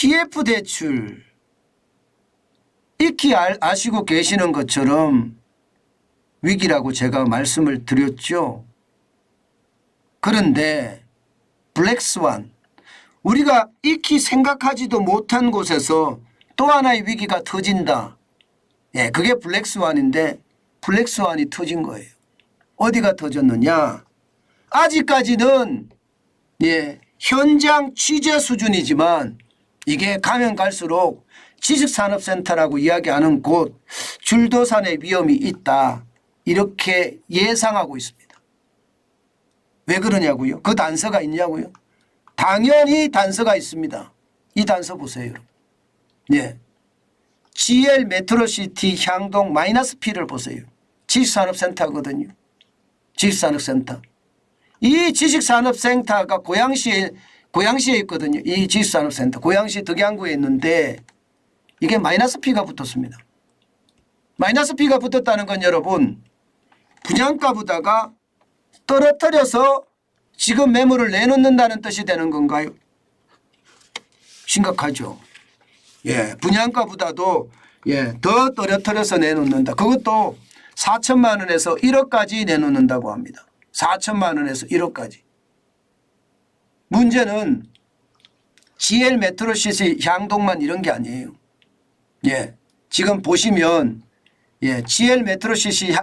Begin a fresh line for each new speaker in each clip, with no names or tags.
PF 대출 익히 아시고 계시는 것처럼 위기라고 제가 말씀을 드렸죠. 그런데 블랙스완, 우리가 익히 생각하지도 못한 곳에서 또 하나의 위기가 터진다. 예, 그게 블랙스완인데 블랙스완이 터진 거예요. 어디가 터졌느냐? 아직까지는 예, 현장 취재 수준이지만 이게 가면 갈수록 지식산업센터라고 이야기하는 곳 줄도산의 위험이 있다. 이렇게 예상하고 있습니다. 왜 그러냐고요? 그 단서가 있냐고요? 당연히 단서가 있습니다. 이 단서 보세요. 예. GL 메트로시티 향동 -P를 보세요. 지식산업센터거든요. 지식산업센터. 이 지식산업센터가 고양시에 있거든요. 이 지식산업센터. 고양시 덕양구에 있는데 이게 -P가 붙었습니다. -P가 붙었다는 건 여러분 분양가보다가 떨어뜨려서 지금 매물을 내놓는다는 뜻이 되는 건가요? 심각하죠. 예, 분양가보다도 예, 더 떨어뜨려서 내놓는다. 그것도 4천만 원에서 1억까지 내놓는다고 합니다. 4천만 원에서 1억까지. 문제는 GL 메트로시티 향동만 이런 게 아니에요. 예, 지금 보시면 예, GL 메트로시티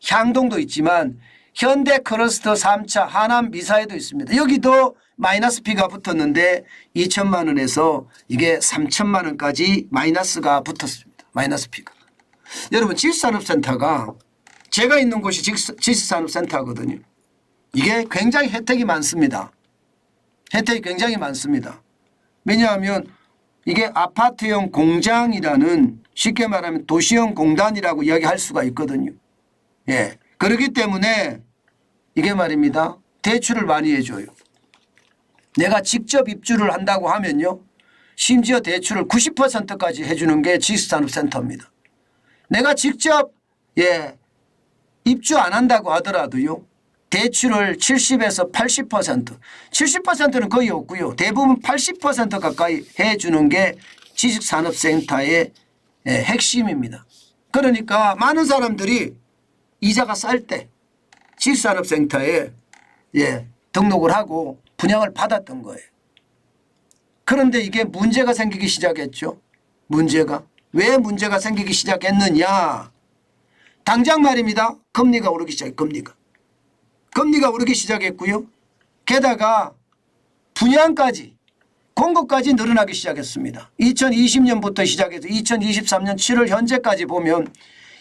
향동도 있지만 현대 크러스터 3차 하남 미사에도 있습니다. 여기도 -P가 붙었는데 2천만 원에서 이게 3천만 원까지 마이너스가 붙었습니다. -P가. 여러분 지식산업센터가 제가 있는 곳이 지식산업센터거든요. 이게 굉장히 혜택이 많습니다. 혜택이 굉장히 많습니다. 왜냐하면 이게 아파트형 공장이라는 쉽게 말하면 도시형 공단이라고 이야기할 수가 있거든요. 예, 그렇기 때문에 이게 말입니다. 대출을 많이 해줘요. 내가 직접 입주를 한다고 하면요. 심지어 대출을 90%까지 해주는 게 지식산업센터입니다. 내가 직접 예, 입주 안 한다고 하더라도요. 대출을 70에서 80%, 70%는 거의 없고요. 대부분 80% 가까이 해주는 게 지식산업센터의 핵심입니다. 그러니까 많은 사람들이 이자가 쌀 때 지식산업센터에 등록을 하고 분양을 받았던 거예요. 그런데 이게 문제가 생기기 시작했죠. 왜 문제가 생기기 시작했느냐. 당장 말입니다. 금리가 오르기 시작해요. 금리가 오르기 시작했고요. 게다가 분양까지 공급까지 늘어나기 시작했습니다. 2020년부터 시작해서 2023년 7월 현재까지 보면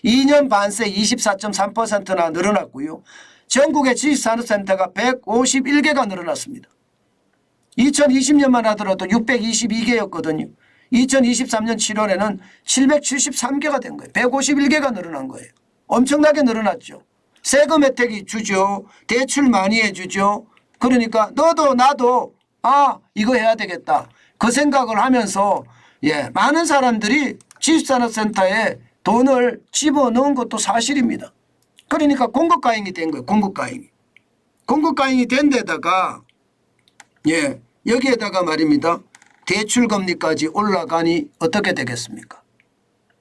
2년 반 새 24.3%나 늘어났고요. 전국의 지식산업센터가 151개가 늘어났습니다. 2020년만 하더라도 622개였거든요. 2023년 7월에는 773개가 된 거예요. 151개가 늘어난 거예요. 엄청나게 늘어났죠. 세금 혜택이 주죠. 대출 많이 해주죠. 그러니까 너도 나도 이거 해야 되겠다. 그 생각을 하면서 많은 사람들이 지식산업센터에 돈을 집어넣은 것도 사실입니다. 그러니까 공급가행이 된 거예요. 공급가행이 된 데다가 여기에다가 말입니다. 대출금리까지 올라가니 어떻게 되겠습니까?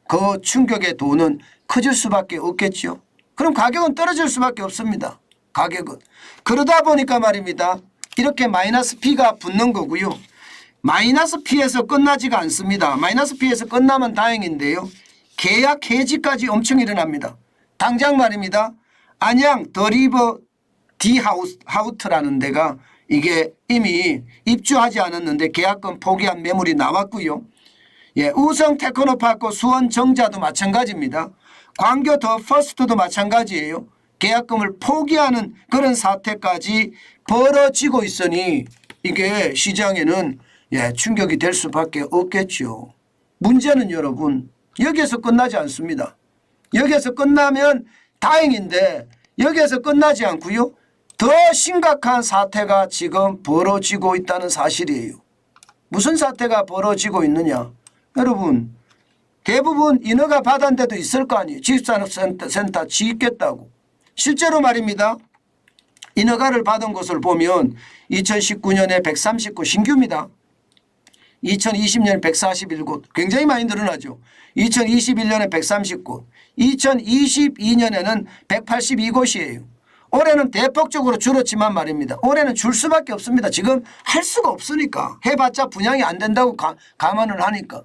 그 충격의 돈은 커질 수밖에 없겠죠. 그럼 가격은 떨어질 수밖에 없습니다. 가격은. 그러다 보니까 말입니다. 이렇게 -P가 붙는 거고요. -P에서 끝나지가 않습니다. -P에서 끝나면 다행인데요. 계약 해지까지 엄청 일어납니다. 당장 말입니다. 안양 더리버 디하우트라는 데가 이게 이미 입주하지 않았는데 계약금 포기한 매물이 나왔고요. 우성 테크노파크 수원 정자도 마찬가지입니다. 광교 더 퍼스트도 마찬가지예요. 계약금을 포기하는 그런 사태까지 벌어지고 있으니 이게 시장에는 충격이 될 수밖에 없겠죠. 문제는 여러분 여기에서 끝나지 않습니다. 여기에서 끝나면 다행인데 여기에서 끝나지 않고요. 더 심각한 사태가 지금 벌어지고 있다는 사실이에요. 무슨 사태가 벌어지고 있느냐. 여러분 대부분 인허가 받은 데도 있을 거 아니에요. 지식산업센터 짓겠다고. 실제로 말입니다. 인허가를 받은 곳을 보면 2019년에 139 신규입니다. 2020년에 141곳 굉장히 많이 늘어나죠. 2021년에 130곳 2022년에는 182곳이에요. 올해는 대폭적으로 줄었지만 말입니다. 올해는 줄 수밖에 없습니다. 지금 할 수가 없으니까 해봤자 분양이 안 된다고 감안을 하니까.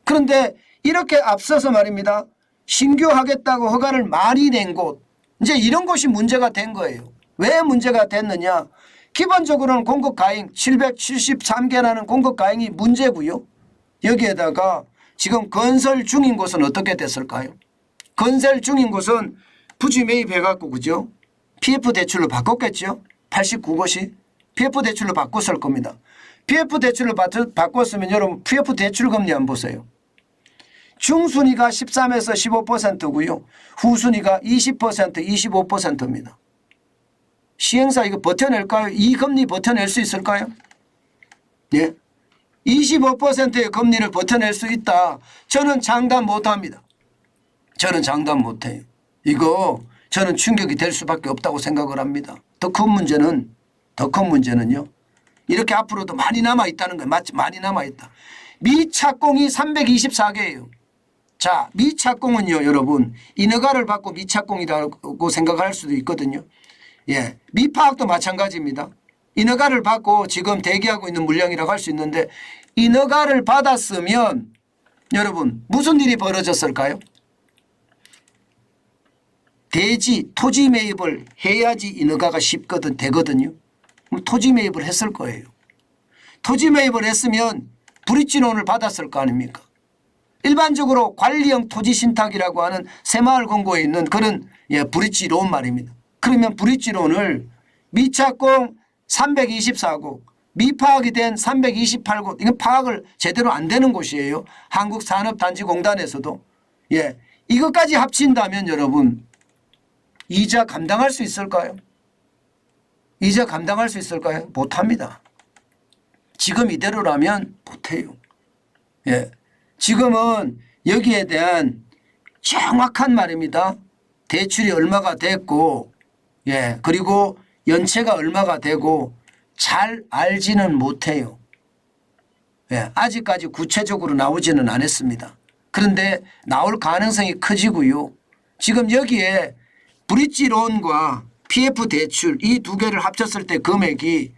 그런데 이렇게 앞서서 말입니다. 신규 하겠다고 허가를 많이 낸 곳 이제 이런 곳이 문제가 된 거예요. 왜 문제가 됐느냐. 기본적으로는 공급 가행 773개라는 공급 가행이 문제고요. 여기에다가 지금 건설 중인 곳은 어떻게 됐을까요? 건설 중인 곳은 부지 매입해갖고 그죠? PF 대출로 바꿨겠죠. 89곳이 PF 대출로 바꿨을 겁니다. PF 대출로 바꿨으면 여러분 PF 대출 금리 한번 보세요. 중순위가 13에서 15%고요. 후순위가 20%, 25%입니다. 시행사 이거 버텨낼까요? 이 금리 버텨낼 수 있을까요? 예. 25%의 금리를 버텨낼 수 있다. 저는 장담 못합니다. 저는 장담 못해요. 이거 저는 충격이 될 수밖에 없다고 생각을 합니다. 더 큰 문제는요. 이렇게 앞으로도 많이 남아있다는 거예요. 많이 남아있다. 미착공이 324개예요. 자, 미착공은요 여러분 인허가를 받고 미착공이라고 생각할 수도 있거든요. 예, 미파악도 마찬가지입니다. 인허가를 받고 지금 대기하고 있는 물량이라고 할 수 있는데 인허가를 받았으면 여러분 무슨 일이 벌어졌을까요? 대지 토지 매입을 해야지 인허가가 쉽거든 되거든요. 토지 매입을 했을 거예요. 토지 매입을 했으면 브릿지론을 받았을 거 아닙니까? 일반적으로 관리형 토지 신탁이라고 하는 새마을 공고에 있는 그런 브릿지론 말입니다. 그러면 브릿지론을 미착공 324곳 미파악이 된 328곳 이건 파악을 제대로 안 되는 곳이에요. 한국산업단지공단에서도. 예, 이것까지 합친다면 여러분 이자 감당할 수 있을까요? 이자 감당할 수 있을까요? 못합니다. 지금 이대로라면 못해요. 예, 지금은 여기에 대한 정확한 말입니다. 대출이 얼마가 됐고 예, 그리고 연체가 얼마가 되고 잘 알지는 못해요. 예, 아직까지 구체적으로 나오지는 않았습니다. 그런데 나올 가능성이 커지고요. 지금 여기에 브릿지론과 PF 대출 이 두 개를 합쳤을 때 금액이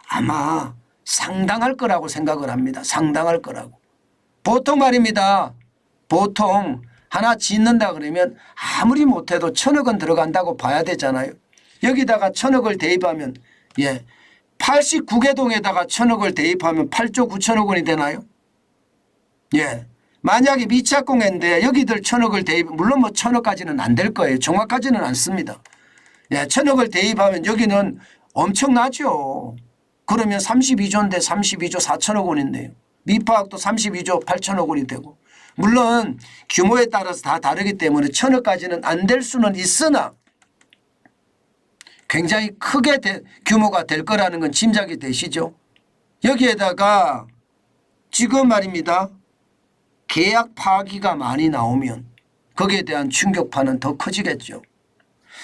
아마 상당할 거라고 생각을 합니다. 상당할 거라고. 보통 말입니다. 보통 하나 짓는다 그러면 아무리 못해도 1,000억 원 들어간다고 봐야 되잖아요. 여기다가 1,000억을 대입하면 예, 89개 동에다가 1,000억을 대입하면 8조 9천억 원이 되나요? 예, 만약에 미착공인데 여기들 1,000억을 대입 물론 뭐 1,000억까지는 안 될 거예요. 정확하지는 않습니다. 예, 1,000억을 대입하면 여기는 엄청나죠. 그러면 32조인데 32조 4천억 원인데요. 미파악도 32조 8천억 원이 되고 물론 규모에 따라서 다 다르기 때문에 1,000억까지는 안 될 수는 있으나 굉장히 크게 규모가 될 거라는 건 짐작이 되시죠. 여기에다가 지금 말입니다. 계약 파기가 많이 나오면 거기에 대한 충격파는 더 커지겠죠.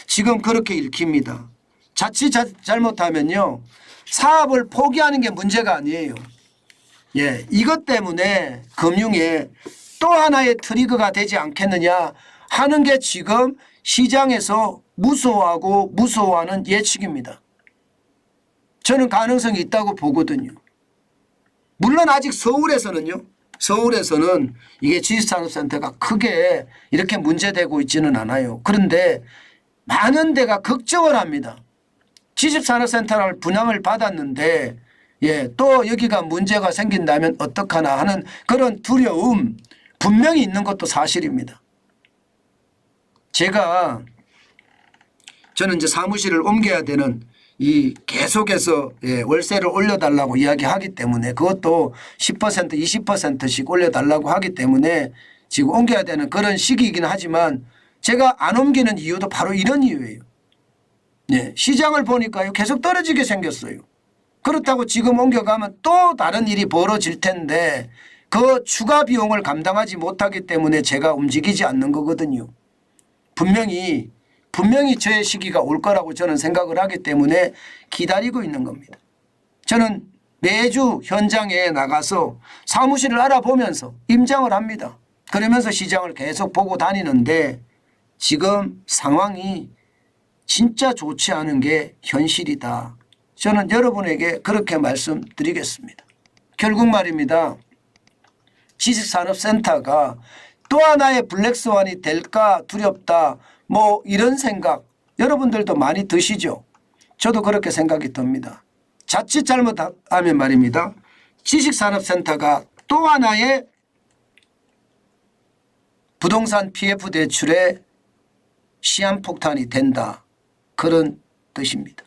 지금 그렇게 읽힙니다. 자칫 잘못하면요. 사업을 포기하는 게 문제가 아니에요. 예, 이것 때문에 금융에 또 하나의 트리거가 되지 않겠느냐 하는 게 지금 시장에서 무서워하고 무서워하는 예측입니다. 저는 가능성이 있다고 보거든요. 물론 아직 서울에서는 이게 지식산업센터가 크게 이렇게 문제되고 있지는 않아요. 그런데 많은 데가 걱정을 합니다. 지식산업센터를 분양을 받았는데 예, 또 여기가 문제가 생긴다면 어떡하나 하는 그런 두려움 분명히 있는 것도 사실입니다. 저는 이제 사무실을 옮겨야 되는 이 계속해서 예, 월세를 올려달라고 이야기하기 때문에 그것도 10% 20%씩 올려달라고 하기 때문에 지금 옮겨야 되는 그런 시기이긴 하지만 제가 안 옮기는 이유도 바로 이런 이유예요. 예, 시장을 보니까요 계속 떨어지게 생겼어요. 그렇다고 지금 옮겨가면 또 다른 일이 벌어질 텐데 그 추가 비용을 감당하지 못하기 때문에 제가 움직이지 않는 거거든요. 분명히 저의 시기가 올 거라고 저는 생각을 하기 때문에 기다리고 있는 겁니다. 저는 매주 현장에 나가서 사무실을 알아보면서 임장을 합니다. 그러면서 시장을 계속 보고 다니는데 지금 상황이 진짜 좋지 않은 게 현실이다. 저는 여러분에게 그렇게 말씀드리겠습니다. 결국 말입니다. 지식산업센터가 또 하나의 블랙스완이 될까 두렵다 뭐 이런 생각 여러분들도 많이 드시죠. 저도 그렇게 생각이 듭니다. 자칫 잘못하면 말입니다. 지식산업센터가 또 하나의 부동산 PF 대출의 시한폭탄이 된다. 그런 뜻입니다.